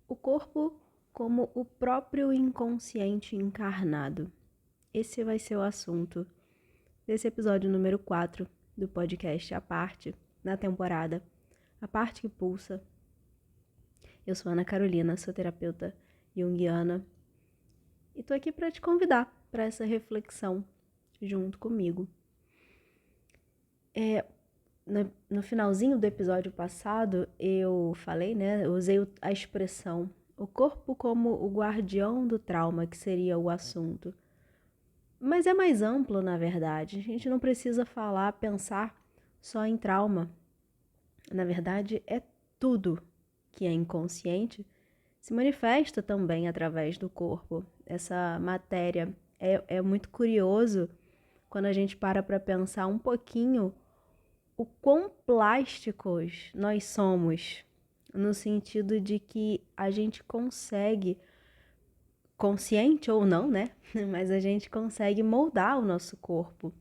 O corpo como o próprio inconsciente encarnado. Esse vai ser o assunto desse episódio número 4 do podcast A Parte, na temporada A Parte que Pulsa. Eu sou Ana Carolina, sou terapeuta junguiana e tô aqui para te convidar para essa reflexão junto comigo. No finalzinho do episódio passado, eu falei, eu usei a expressão o corpo como o guardião do trauma, que seria o assunto. Mas é mais amplo, na verdade. A gente não precisa pensar só em trauma. Na verdade, é tudo que é inconsciente se manifesta também através do corpo. Essa matéria é muito curioso quando a gente para pensar um pouquinho o quão plásticos nós somos, no sentido de que a gente consegue, consciente ou não, mas a gente consegue moldar o nosso corpo.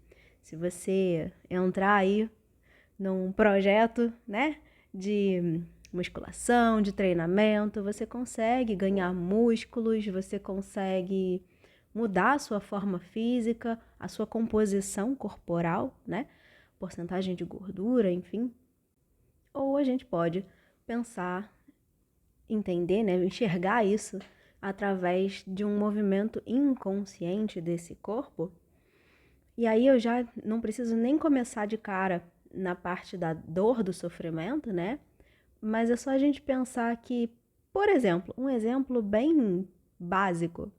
Se você entrar aí num projeto, de musculação, de treinamento, você consegue ganhar músculos, você consegue mudar a sua forma física, a sua composição corporal, porcentagem de gordura, enfim. Ou a gente pode pensar, entender, enxergar isso através de um movimento inconsciente desse corpo. E aí eu já não preciso nem começar de cara na parte da dor, do sofrimento, Mas é só a gente pensar que, por exemplo, um exemplo bem básico.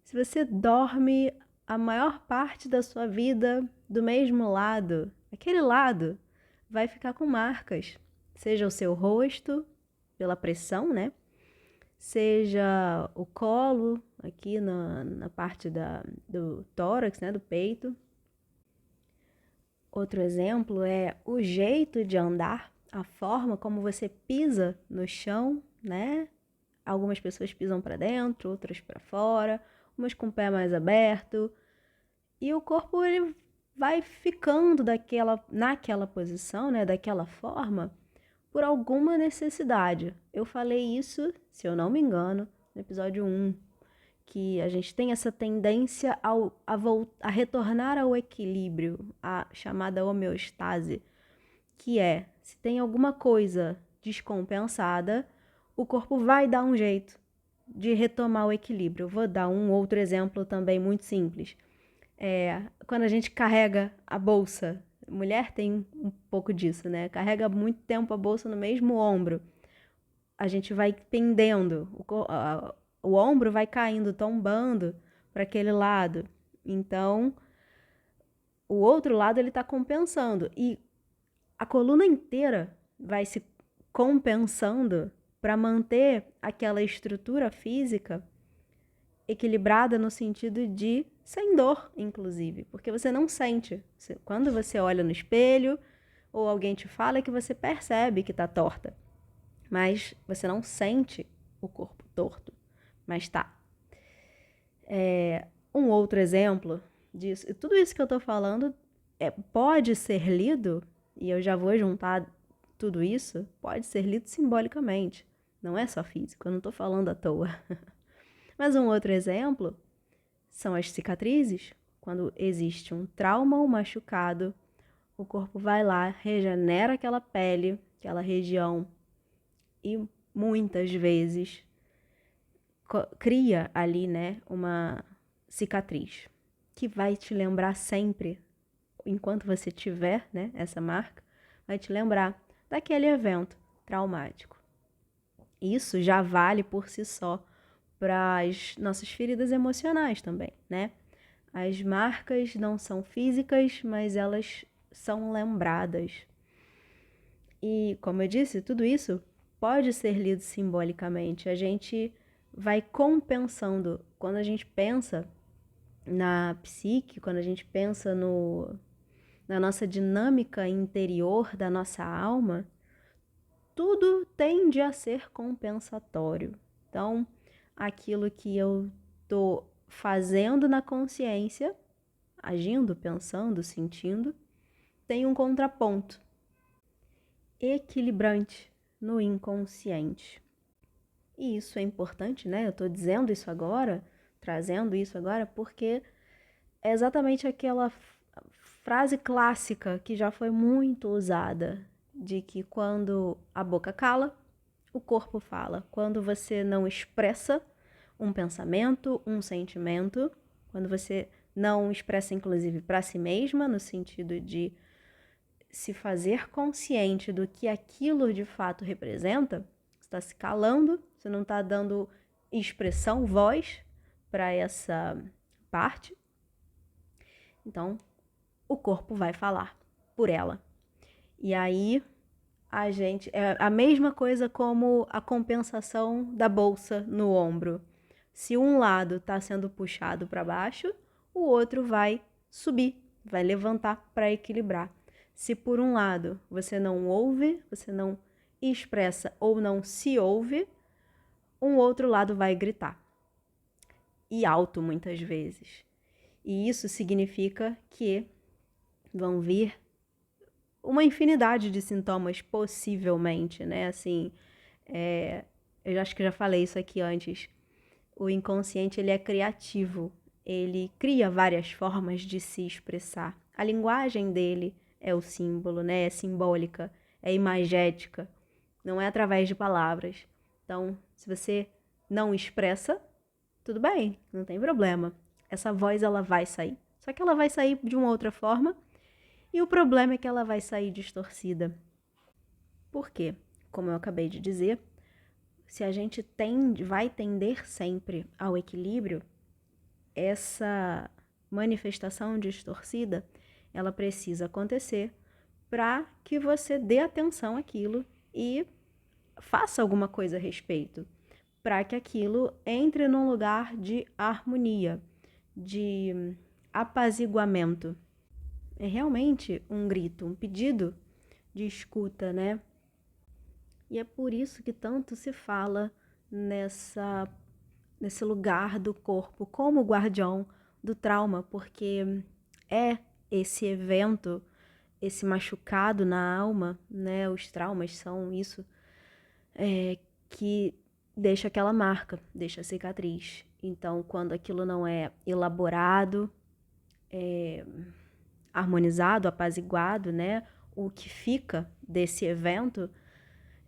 Se você dorme a maior parte da sua vida do mesmo lado, aquele lado vai ficar com marcas. Seja o seu rosto, pela pressão, Seja o colo, aqui na parte do tórax, do peito. Outro exemplo é o jeito de andar, a forma como você pisa no chão, Algumas pessoas pisam para dentro, outras para fora, umas com o pé mais aberto. E o corpo ele vai ficando naquela posição, daquela forma, por alguma necessidade. Eu falei isso, se eu não me engano, no episódio 1, que a gente tem essa tendência a retornar ao equilíbrio, a chamada homeostase, que é, se tem alguma coisa descompensada, o corpo vai dar um jeito de retomar o equilíbrio. Eu vou dar um outro exemplo também muito simples. Quando a gente carrega a bolsa, mulher tem um pouco disso, Carrega muito tempo a bolsa no mesmo ombro. A gente vai pendendo, o ombro vai caindo, tombando para aquele lado. Então, o outro lado ele está compensando. E a coluna inteira vai se compensando para manter aquela estrutura física equilibrada no sentido de sem dor, inclusive, porque você não sente. Quando você olha no espelho ou alguém te fala, é que você percebe que está torta, mas você não sente o corpo torto, mas tá. Um outro exemplo disso, e tudo isso que eu estou falando pode ser lido, e eu já vou juntar tudo isso, pode ser lido simbolicamente, não é só físico, eu não estou falando à toa. Mas um outro exemplo são as cicatrizes. Quando existe um trauma ou machucado, o corpo vai lá, regenera aquela pele, aquela região e muitas vezes cria ali, uma cicatriz que vai te lembrar sempre, enquanto você tiver, essa marca, vai te lembrar daquele evento traumático. Isso já vale por si só para as nossas feridas emocionais também, As marcas não são físicas, mas elas são lembradas. E, como eu disse, tudo isso pode ser lido simbolicamente. A gente vai compensando. Quando a gente pensa na psique, quando a gente pensa na nossa dinâmica interior da nossa alma, tudo tende a ser compensatório. Então, aquilo que eu estou fazendo na consciência, agindo, pensando, sentindo, tem um contraponto equilibrante no inconsciente. E isso é importante, né? Eu tô dizendo isso agora, trazendo isso agora, porque é exatamente aquela frase clássica que já foi muito usada, de que quando a boca cala, o corpo fala. Quando você não expressa um pensamento, um sentimento, quando você não expressa, inclusive, para si mesma, no sentido de se fazer consciente do que aquilo de fato representa, você está se calando, você não está dando expressão, voz para essa parte. Então, o corpo vai falar por ela. E aí, a gente... É a mesma coisa como a compensação da bolsa no ombro. Se um lado está sendo puxado para baixo, o outro vai subir, vai levantar para equilibrar. Se por um lado você não ouve, você não expressa ou não se ouve, um outro lado vai gritar. E alto muitas vezes. E isso significa que vão vir uma infinidade de sintomas, possivelmente, né? Assim, eu acho que já falei isso aqui antes. O inconsciente, ele é criativo. Ele cria várias formas de se expressar. A linguagem dele é o símbolo, né? É simbólica, é imagética. Não é através de palavras. Então, se você não expressa, tudo bem, não tem problema. Essa voz, ela vai sair. Só que ela vai sair de uma outra forma. E o problema é que ela vai sair distorcida. Por quê? Como eu acabei de dizer, se a gente vai tender sempre ao equilíbrio, essa manifestação distorcida, ela precisa acontecer para que você dê atenção àquilo e faça alguma coisa a respeito, para que aquilo entre num lugar de harmonia, de apaziguamento. É realmente um grito, um pedido de escuta, né? E é por isso que tanto se fala nesse lugar do corpo como guardião do trauma, porque é esse evento, esse machucado na alma, né? Os traumas são isso, que deixa aquela marca, deixa a cicatriz. Então, quando aquilo não é elaborado, harmonizado, apaziguado, né? O que fica desse evento,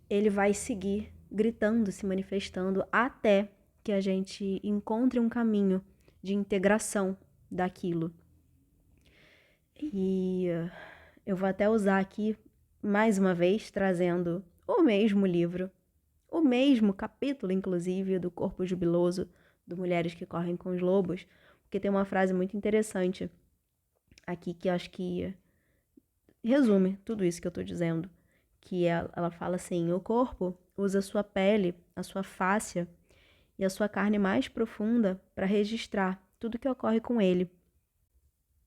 ele vai seguir gritando, se manifestando até que a gente encontre um caminho de integração daquilo. E eu vou até usar aqui, mais uma vez, trazendo o mesmo livro, o mesmo capítulo, inclusive, do Corpo Jubiloso, do Mulheres que Correm com os Lobos, porque tem uma frase muito interessante aqui que eu acho que resume tudo isso que eu estou dizendo, que ela fala assim: o corpo usa a sua pele, a sua fáscia e a sua carne mais profunda para registrar tudo que ocorre com ele.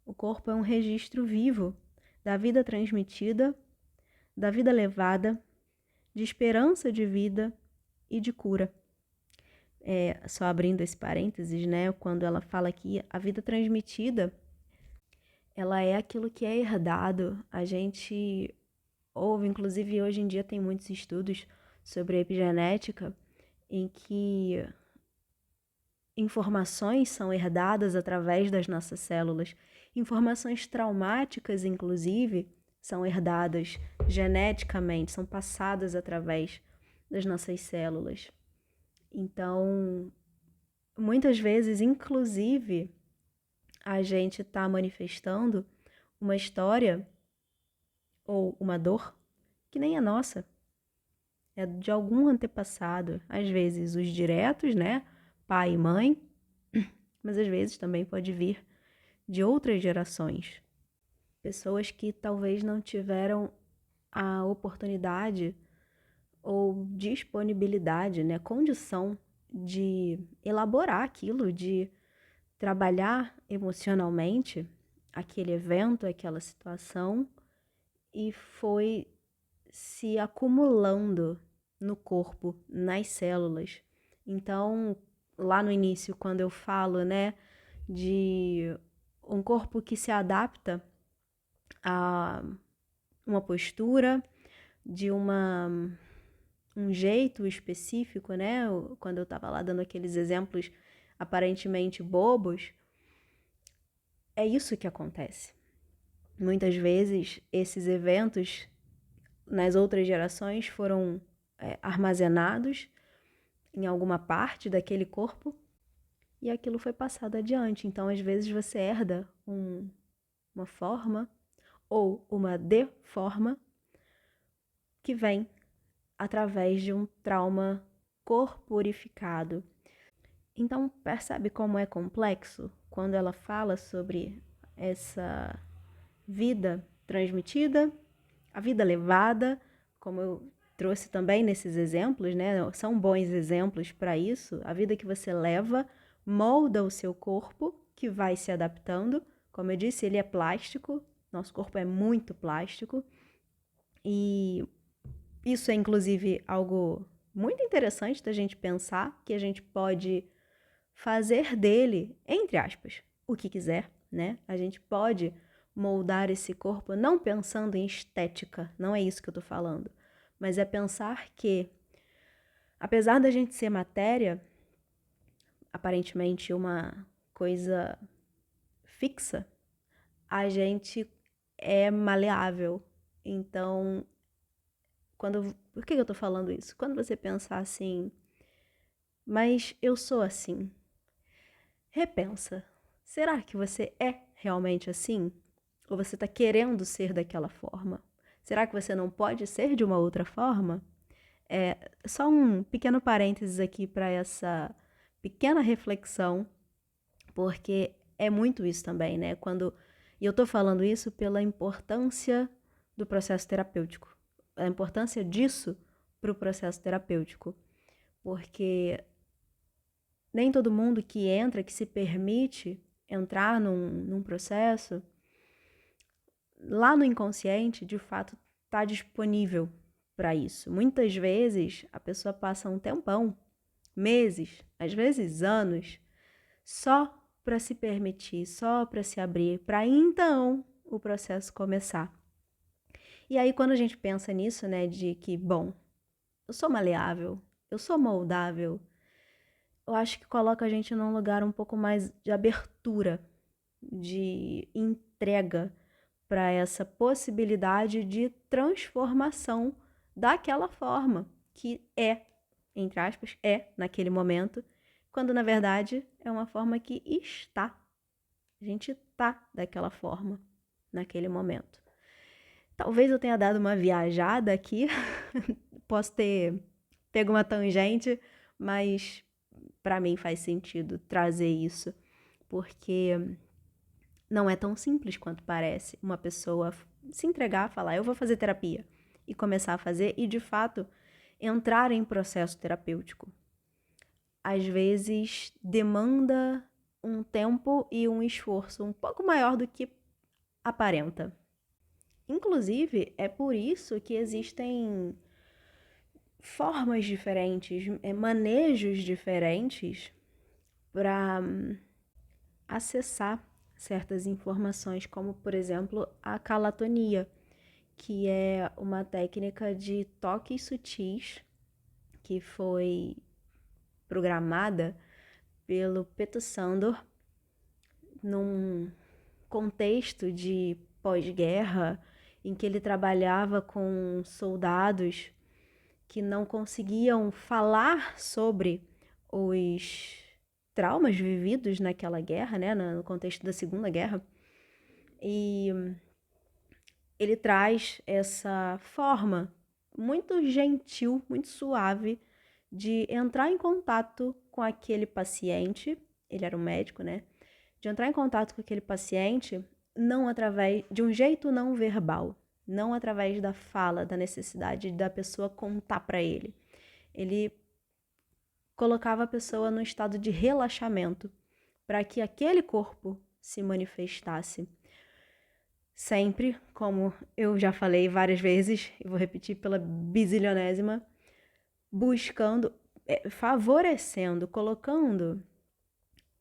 O corpo é um registro vivo da vida transmitida, da vida levada, de esperança de vida e de cura. Só abrindo esse parênteses, né? Quando ela fala que a vida transmitida, ela é aquilo que é herdado. A gente ouve, inclusive hoje em dia tem muitos estudos sobre epigenética, em que informações são herdadas através das nossas células. Informações traumáticas, inclusive, são herdadas geneticamente, são passadas através das nossas células. Então, muitas vezes, inclusive, a gente está manifestando uma história ou uma dor que nem é nossa. É de algum antepassado, às vezes os diretos, né? Pai e mãe, mas às vezes também pode vir de outras gerações. Pessoas que talvez não tiveram a oportunidade ou disponibilidade, né? Condição de elaborar aquilo, de trabalhar emocionalmente aquele evento, aquela situação, e foi se acumulando no corpo, nas células. Então, lá no início, quando eu falo, né, de um corpo que se adapta a uma postura, de uma um jeito específico, né? Quando eu estava lá dando aqueles exemplos aparentemente bobos, é isso que acontece. Muitas vezes, esses eventos nas outras gerações foram armazenados em alguma parte daquele corpo e aquilo foi passado adiante. Então, às vezes, você herda uma forma ou uma deforma que vem através de um trauma corporificado. Então, percebe como é complexo quando ela fala sobre essa vida transmitida, a vida levada, como eu trouxe também nesses exemplos, né? São bons exemplos para isso. A vida que você leva molda o seu corpo, que vai se adaptando. Como eu disse, ele é plástico, nosso corpo é muito plástico. E isso é, inclusive, algo muito interessante da gente pensar, que a gente pode fazer dele, entre aspas, o que quiser, né? A gente pode moldar esse corpo não pensando em estética, não é isso que eu tô falando, mas é pensar que, apesar da gente ser matéria, aparentemente uma coisa fixa, a gente é maleável. Então, por que eu tô falando isso? Quando você pensar assim, mas eu sou assim, repensa. Será que você é realmente assim? Ou você está querendo ser daquela forma? Será que você não pode ser de uma outra forma? Só um pequeno parênteses aqui para essa pequena reflexão, porque é muito isso também, né? E eu estou falando isso pela importância do processo terapêutico, a importância disso para o processo terapêutico, porque nem todo mundo que entra, que se permite entrar num processo, lá no inconsciente, de fato, está disponível para isso. Muitas vezes, a pessoa passa um tempão, meses, às vezes anos, só para se permitir, só para se abrir, para então o processo começar. E aí, quando a gente pensa nisso, né, de que, bom, eu sou maleável, eu sou moldável, eu acho que coloca a gente num lugar um pouco mais de abertura, de entrega para essa possibilidade de transformação daquela forma que é, entre aspas, é naquele momento, quando na verdade é uma forma que está. A gente está daquela forma naquele momento. Talvez eu tenha dado uma viajada aqui, posso ter pego uma tangente, mas para mim faz sentido trazer isso, porque não é tão simples quanto parece uma pessoa se entregar, falar, eu vou fazer terapia, e começar a fazer, e de fato entrar em processo terapêutico. Às vezes demanda um tempo e um esforço um pouco maior do que aparenta. Inclusive, é por isso que existem formas diferentes, manejos diferentes para acessar certas informações, como, por exemplo, a calatonia, que é uma técnica de toques sutis que foi programada pelo Peter Sandor num contexto de pós-guerra em que ele trabalhava com soldados que não conseguiam falar sobre os traumas vividos naquela guerra, né, no contexto da Segunda Guerra. E ele traz essa forma muito gentil, muito suave de entrar em contato com aquele paciente, ele era um médico, né? De entrar em contato com aquele paciente não através de um jeito não verbal, não através da fala, da necessidade da pessoa contar para ele. Ele colocava a pessoa num estado de relaxamento para que aquele corpo se manifestasse. Sempre, como eu já falei várias vezes, e vou repetir pela bizilionésima, buscando, favorecendo, colocando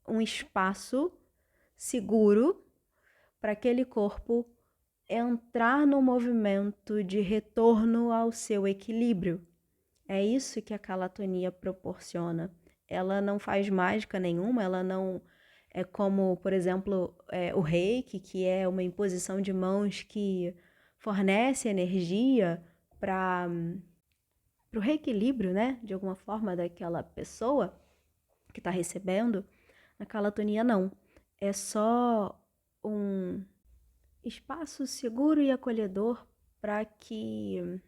um espaço seguro para aquele corpo entrar no movimento de retorno ao seu equilíbrio. É isso que a calatonia proporciona. Ela não faz mágica nenhuma, ela não é como, por exemplo, o reiki, que é uma imposição de mãos que fornece energia para o reequilíbrio, né, de alguma forma, daquela pessoa que está recebendo. A calatonia não. É só um espaço seguro e acolhedor para que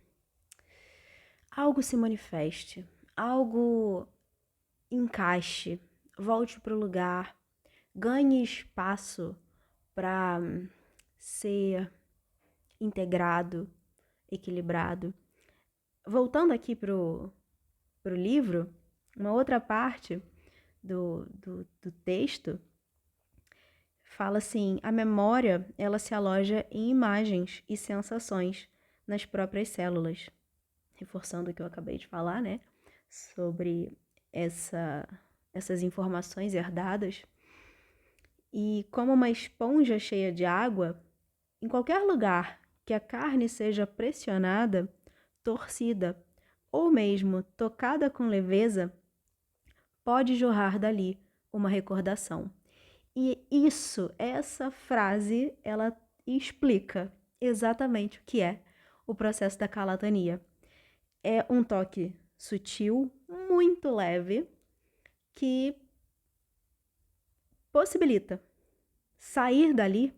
algo se manifeste, algo encaixe, volte para o lugar, ganhe espaço para ser integrado, equilibrado. Voltando aqui pro livro, uma outra parte do texto fala assim: a memória ela se aloja em imagens e sensações nas próprias células. Reforçando o que eu acabei de falar, né? Sobre essas informações herdadas. E como uma esponja cheia de água, em qualquer lugar que a carne seja pressionada, torcida ou mesmo tocada com leveza, pode jorrar dali uma recordação. E essa frase, ela explica exatamente o que é o processo da calatonia. É um toque sutil, muito leve, que possibilita sair dali,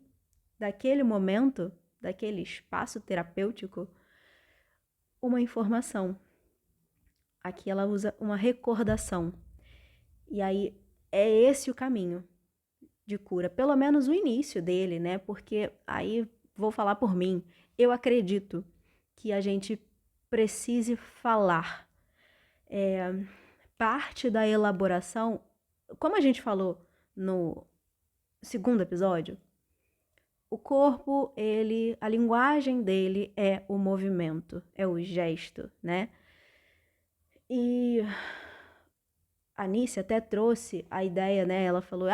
daquele momento, daquele espaço terapêutico, uma informação. Aqui ela usa uma recordação. E aí é esse o caminho de cura, pelo menos o início dele, né? Porque aí vou falar por mim. Eu acredito que a gente precise falar. Parte da elaboração, como a gente falou no segundo episódio, o corpo, a linguagem dele é o movimento, é o gesto, né? E a Anice até trouxe a ideia, né? Ela falou,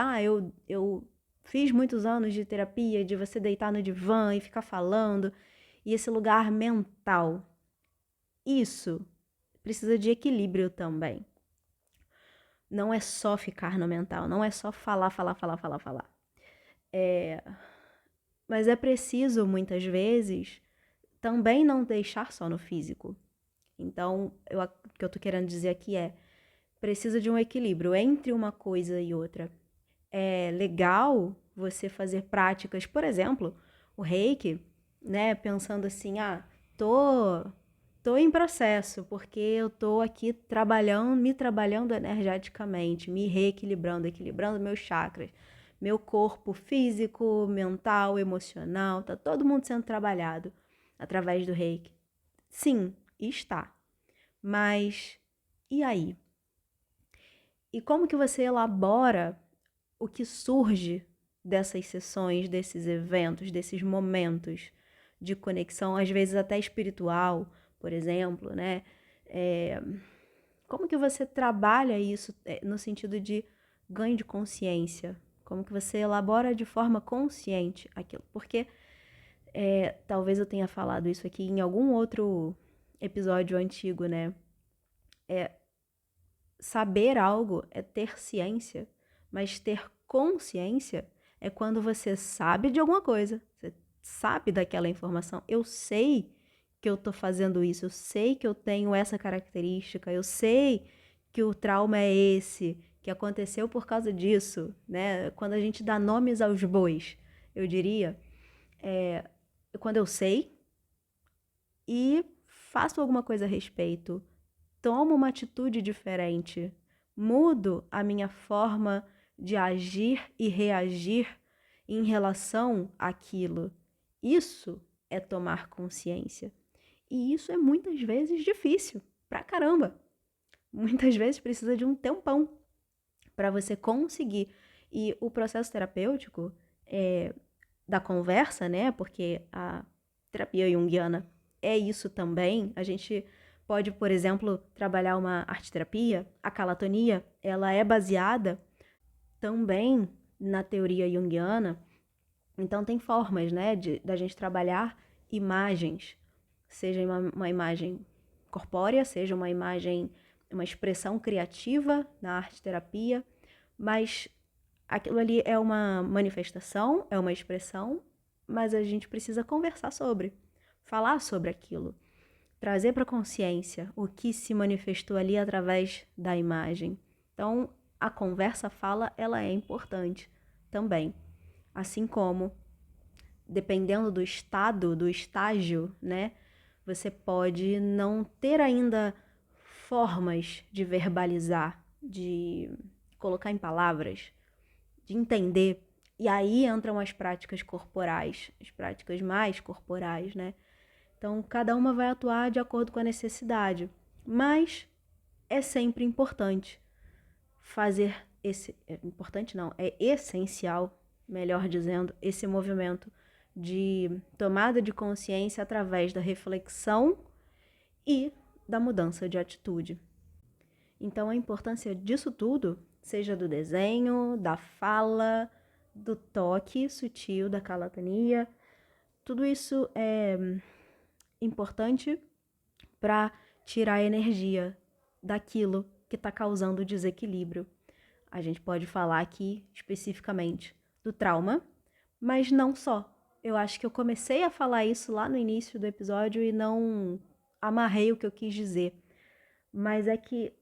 eu fiz muitos anos de terapia, de você deitar no divã e ficar falando, e esse lugar mental. Isso precisa de equilíbrio também. Não é só ficar no mental, não é só falar. Mas é preciso, muitas vezes, também não deixar só no físico. Então, o que eu tô querendo dizer aqui precisa de um equilíbrio entre uma coisa e outra. É legal você fazer práticas, por exemplo, o reiki, né? Pensando assim, tô em processo, porque eu tô aqui me trabalhando energeticamente, me reequilibrando, equilibrando meus chakras, meu corpo físico, mental, emocional, tá todo mundo sendo trabalhado através do reiki. Sim, está. Mas e aí? E como que você elabora o que surge dessas sessões, desses eventos, desses momentos de conexão, às vezes até espiritual, por exemplo, né? Como que você trabalha isso no sentido de ganho de consciência? Como que você elabora de forma consciente aquilo? Porque talvez eu tenha falado isso aqui em algum outro episódio antigo, né? Saber algo é ter ciência, mas ter consciência é quando você sabe de alguma coisa, você sabe daquela informação. Eu sei que eu tô fazendo isso, eu sei que eu tenho essa característica, eu sei que o trauma é esse, que aconteceu por causa disso, né? Quando a gente dá nomes aos bois, eu diria, quando eu sei e faço alguma coisa a respeito, tomo uma atitude diferente, mudo a minha forma de agir e reagir em relação àquilo. Isso é tomar consciência. E isso é muitas vezes difícil, pra caramba. Muitas vezes precisa de um tempão para você conseguir. E o processo terapêutico da conversa, né? Porque a terapia junguiana é isso também. A gente pode, por exemplo, trabalhar uma arte-terapia. A calatonia, ela é baseada também na teoria junguiana. Então, tem formas, né, da gente trabalhar imagens. Seja uma imagem corpórea, seja uma imagem, uma expressão criativa na arte-terapia, mas aquilo ali é uma manifestação, é uma expressão, mas a gente precisa conversar sobre, falar sobre aquilo, trazer para a consciência o que se manifestou ali através da imagem. Então, a conversa fala, ela é importante também. Assim como, dependendo do estado, do estágio, né? Você pode não ter ainda formas de verbalizar, de colocar em palavras, de entender. E aí entram as práticas corporais, as práticas mais corporais, né? Então, cada uma vai atuar de acordo com a necessidade. Mas é sempre importante fazer esse... Importante não, é essencial, melhor dizendo, esse movimento de tomada de consciência através da reflexão e da mudança de atitude. Então, a importância disso tudo, seja do desenho, da fala, do toque sutil, da calatonia, tudo isso é importante para tirar a energia daquilo que está causando desequilíbrio. A gente pode falar aqui especificamente do trauma, mas não só. Eu acho que eu comecei a falar isso lá no início do episódio e não amarrei o que eu quis dizer. Mas é que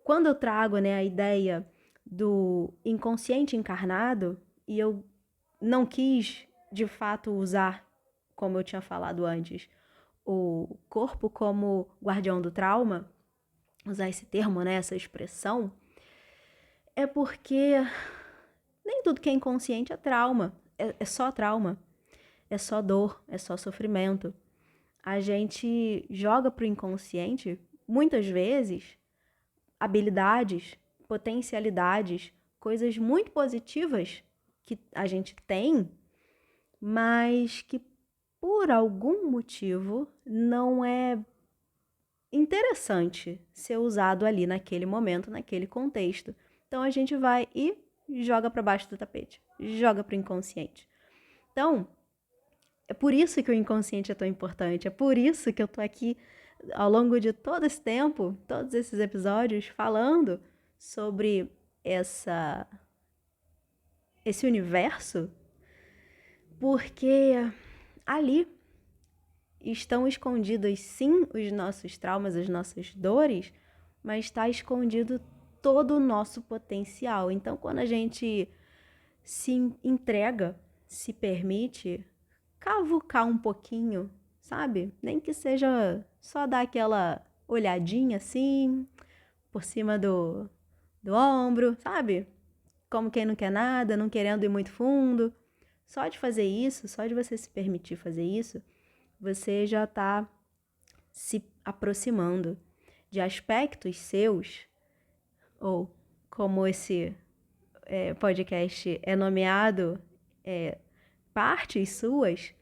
quando eu trago, né, a ideia do inconsciente encarnado, e eu não quis de fato usar, como eu tinha falado antes, o corpo como guardião do trauma, usar esse termo, né, essa expressão, é porque nem tudo que é inconsciente é trauma, é só trauma, é só dor, é só sofrimento. A gente joga pro inconsciente, muitas vezes, habilidades, potencialidades, coisas muito positivas que a gente tem, mas que por algum motivo não é interessante ser usado ali naquele momento, naquele contexto. Então a gente vai e joga para baixo do tapete, joga para o inconsciente. Então, é por isso que o inconsciente é tão importante, é por isso que eu tô aqui ao longo de todo esse tempo, todos esses episódios, falando sobre esse universo, porque ali estão escondidos, sim, os nossos traumas, as nossas dores, mas está escondido todo o nosso potencial. Então, quando a gente se entrega, se permite cavucar um pouquinho, sabe? Nem que seja só dar aquela olhadinha assim, por cima do ombro, sabe? Como quem não quer nada, não querendo ir muito fundo. Só de fazer isso, só de você se permitir fazer isso, você já está se aproximando de aspectos seus, ou como esse podcast é nomeado, partes suas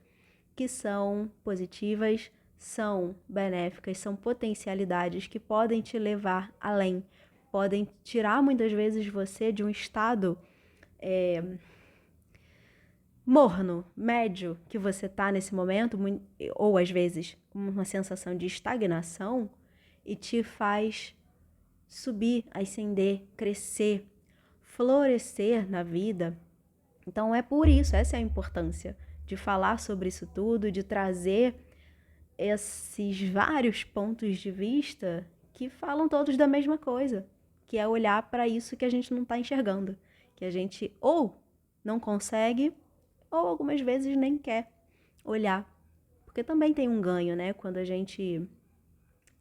que são positivas, são benéficas, são potencialidades que podem te levar além, podem tirar muitas vezes você de um estado morno, médio que você está nesse momento, ou às vezes uma sensação de estagnação, e te faz subir, ascender, crescer, florescer na vida. Então é por isso, essa é a importância de falar sobre isso tudo, de trazer esses vários pontos de vista que falam todos da mesma coisa, que é olhar para isso que a gente não está enxergando, que a gente ou não consegue ou algumas vezes nem quer olhar. Porque também tem um ganho, né? Quando a gente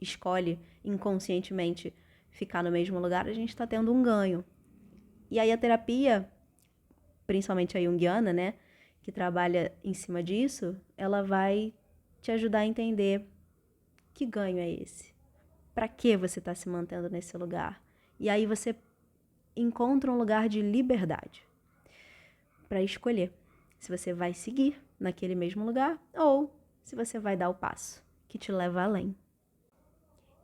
escolhe inconscientemente ficar no mesmo lugar, a gente está tendo um ganho. E aí a terapia, principalmente a junguiana, né? Que trabalha em cima disso, ela vai te ajudar a entender que ganho é esse. Para que você está se mantendo nesse lugar? E aí você encontra um lugar de liberdade para escolher se você vai seguir naquele mesmo lugar ou se você vai dar o passo que te leva além.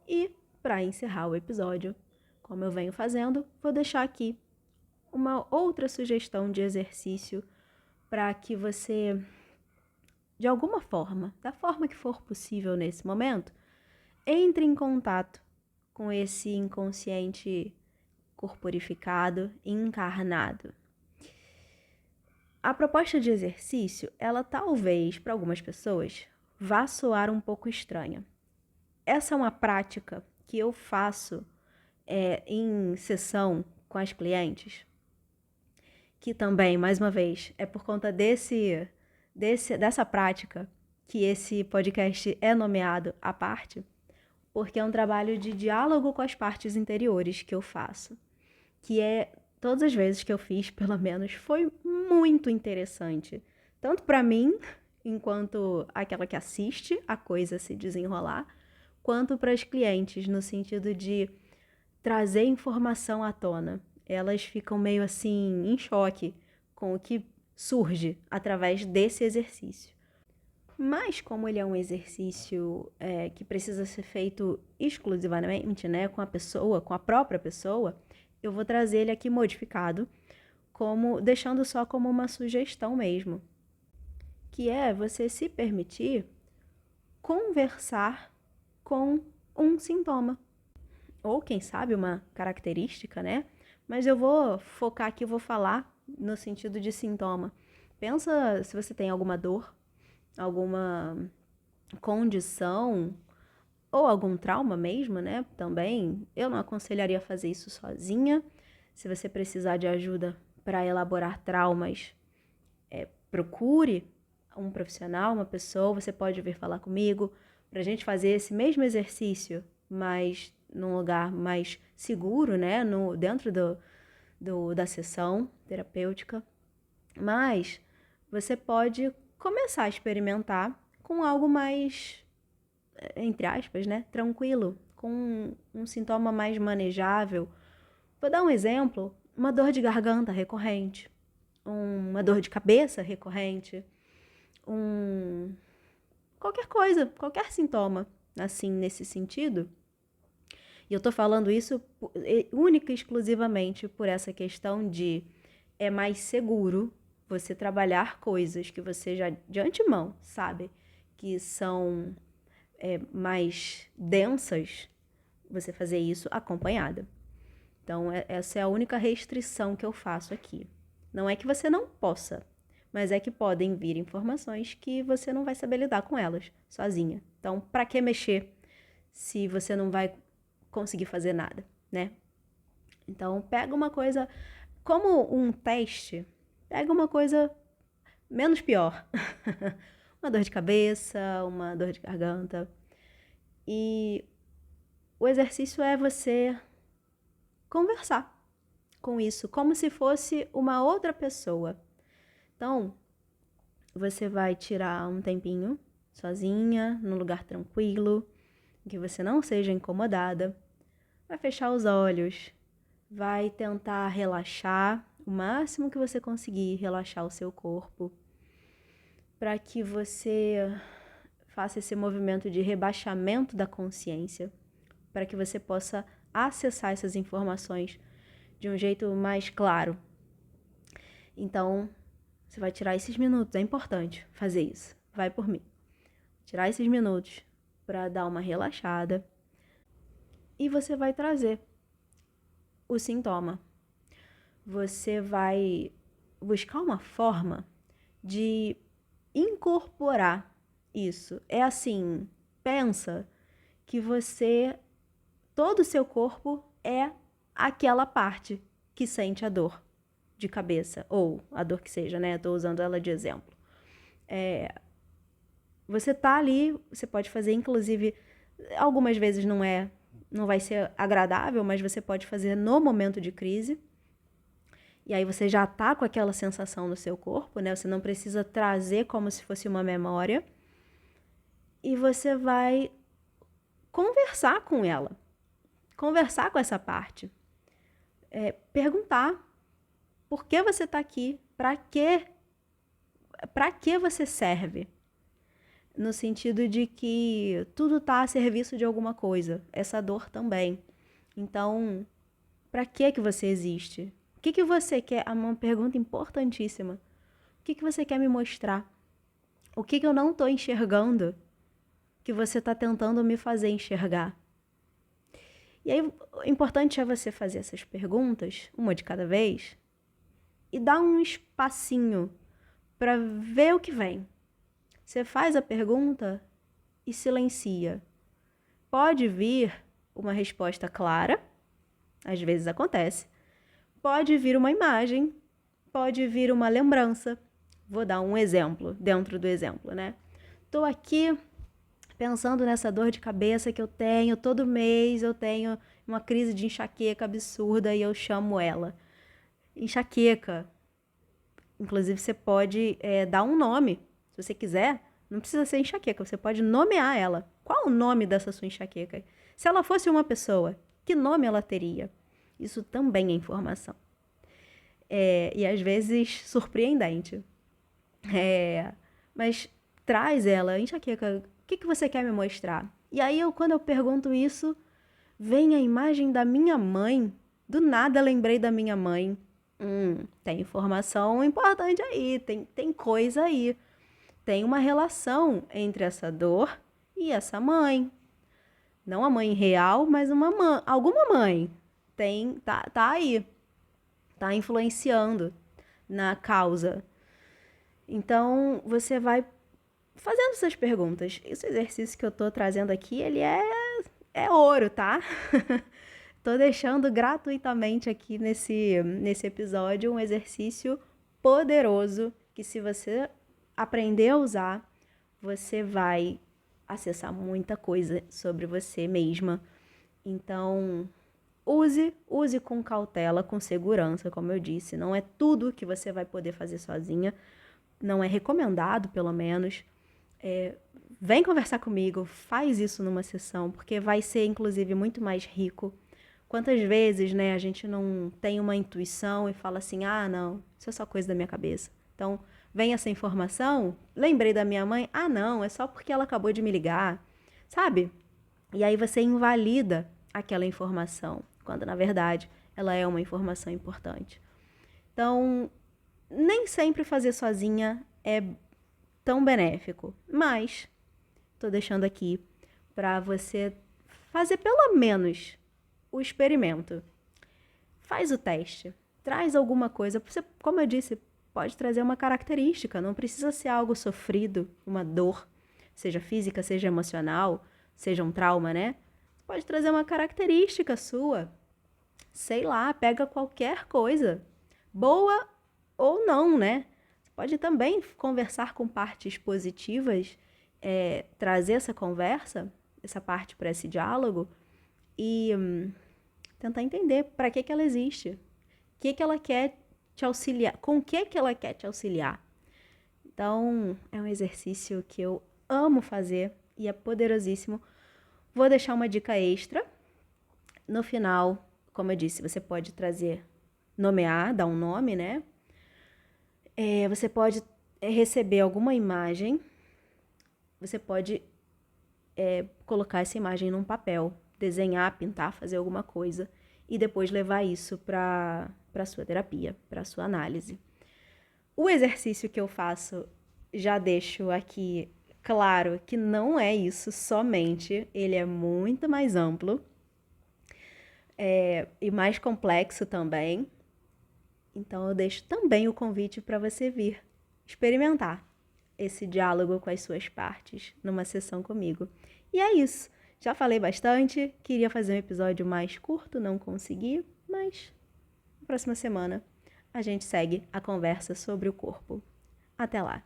E, para encerrar o episódio, como eu venho fazendo, vou deixar aqui uma outra sugestão de exercício para que você, de alguma forma, da forma que for possível nesse momento, entre em contato com esse inconsciente corporificado e encarnado. A proposta de exercício, ela talvez, para algumas pessoas, vá soar um pouco estranha. Essa é uma prática que eu faço em sessão com as clientes, que também, mais uma vez, é por conta dessa prática que esse podcast é nomeado à parte, porque é um trabalho de diálogo com as partes interiores que eu faço, que todas as vezes que eu fiz, pelo menos, foi muito interessante, tanto para mim, enquanto aquela que assiste a coisa se desenrolar, quanto para as clientes, no sentido de trazer informação à tona. Elas ficam meio assim em choque com o que surge através desse exercício. Mas como ele é um exercício que precisa ser feito exclusivamente, né, com a pessoa, com a própria pessoa, eu vou trazer ele aqui modificado, deixando só como uma sugestão mesmo, que é você se permitir conversar com um sintoma, ou quem sabe uma característica, né? Mas eu vou focar aqui, eu vou falar no sentido de sintoma. Pensa se você tem alguma dor, alguma condição ou algum trauma mesmo, né? Também, eu não aconselharia fazer isso sozinha. Se você precisar de ajuda para elaborar traumas, procure um profissional, uma pessoa, você pode vir falar comigo para a gente fazer esse mesmo exercício, mas num lugar mais seguro, né? Dentro da sessão terapêutica. Mas você pode começar a experimentar com algo mais, entre aspas, né? Tranquilo, com um sintoma mais manejável. Vou dar um exemplo, uma dor de garganta recorrente, uma dor de cabeça recorrente, qualquer coisa, qualquer sintoma, assim, nesse sentido. E eu tô falando isso única e exclusivamente por essa questão de é mais seguro você trabalhar coisas que você já de antemão sabe que são mais densas, você fazer isso acompanhada. Então, essa é a única restrição que eu faço aqui. Não é que você não possa, mas é que podem vir informações que você não vai saber lidar com elas sozinha. Então, para que mexer se você não vai conseguir fazer nada, né? Então, pega uma coisa, como um teste, pega uma coisa menos pior. Uma dor de cabeça, uma dor de garganta. E o exercício é você conversar com isso, como se fosse uma outra pessoa. Então, você vai tirar um tempinho sozinha, num lugar tranquilo, em que você não seja incomodada. Vai fechar os olhos, vai tentar relaxar o máximo que você conseguir, relaxar o seu corpo, para que você faça esse movimento de rebaixamento da consciência, para que você possa acessar essas informações de um jeito mais claro. Então, você vai tirar esses minutos, é importante fazer isso, vai por mim. Tirar esses minutos para dar uma relaxada e você vai trazer o sintoma. Você vai buscar uma forma de incorporar isso. É assim, pensa que todo o seu corpo é aquela parte que sente a dor de cabeça, ou a dor que seja, né? Estou usando ela de exemplo. Você tá ali, você pode fazer, inclusive, algumas vezes não vai ser agradável, mas você pode fazer no momento de crise. E aí você já tá com aquela sensação no seu corpo, né? Você não precisa trazer como se fosse uma memória. E você vai conversar com ela. Conversar com essa parte. Perguntar por que você tá aqui, para que você serve. No sentido de que tudo tá a serviço de alguma coisa. Essa dor também. Então, para que você existe? O que você quer? É uma pergunta importantíssima. O que você quer me mostrar? O que eu não estou enxergando que você está tentando me fazer enxergar? E aí, o importante é você fazer essas perguntas, uma de cada vez, e dar um espacinho para ver o que vem. Você faz a pergunta e silencia. Pode vir uma resposta clara, às vezes acontece. Pode vir uma imagem, pode vir uma lembrança. Vou dar um exemplo, dentro do exemplo, né? Tô aqui pensando nessa dor de cabeça que eu tenho, todo mês eu tenho uma crise de enxaqueca absurda e eu chamo ela. Enxaqueca. Inclusive, você pode dar um nome, se você quiser. Não precisa ser enxaqueca, você pode nomear ela. Qual o nome dessa sua enxaqueca? Se ela fosse uma pessoa, que nome ela teria? Isso também é informação. E às vezes surpreendente. Mas traz ela, enxaqueca, o que você quer me mostrar? E aí, quando eu pergunto isso, vem a imagem da minha mãe. Do nada, lembrei da minha mãe. Tem informação importante aí, tem coisa aí. Tem uma relação entre essa dor e essa mãe. Não a mãe real, mas alguma mãe. Tá aí. Tá influenciando na causa. Então, você vai fazendo essas perguntas. Esse exercício que eu tô trazendo aqui, ele é ouro, tá? Tô deixando gratuitamente aqui nesse episódio um exercício poderoso que, se você aprender a usar, você vai acessar muita coisa sobre você mesma. Então, use com cautela, com segurança, como eu disse. Não é tudo que você vai poder fazer sozinha. Não é recomendado, pelo menos. Vem conversar comigo, faz isso numa sessão, porque vai ser, inclusive, muito mais rico. Quantas vezes, né, a gente não tem uma intuição e fala assim, não, isso é só coisa da minha cabeça. Então, vem essa informação, lembrei da minha mãe, não, é só porque ela acabou de me ligar, sabe? E aí você invalida aquela informação, quando, na verdade, ela é uma informação importante. Então, nem sempre fazer sozinha é tão benéfico, mas tô deixando aqui para você fazer pelo menos o experimento. Faz o teste, traz alguma coisa. Você, como eu disse, pode trazer uma característica, não precisa ser algo sofrido, uma dor, seja física, seja emocional, seja um trauma, né? Pode trazer uma característica sua. Sei lá, pega qualquer coisa, boa ou não, né? Você pode também conversar com partes positivas, trazer essa conversa, essa parte para esse diálogo e tentar entender para que ela existe, o que ela quer te auxiliar, com o que ela quer te auxiliar. Então, é um exercício que eu amo fazer e é poderosíssimo. Vou deixar uma dica extra. No final, como eu disse, você pode nomear, dar um nome, né? Você pode receber alguma imagem, você pode colocar essa imagem num papel, desenhar, pintar, fazer alguma coisa e depois levar isso para a sua terapia, para a sua análise. O exercício que eu faço, já deixo aqui claro que não é isso somente, ele é muito mais amplo e mais complexo também. Então eu deixo também o convite para você vir experimentar esse diálogo com as suas partes numa sessão comigo. E é isso. Já falei bastante, queria fazer um episódio mais curto, não consegui, mas na próxima semana a gente segue a conversa sobre o corpo. Até lá!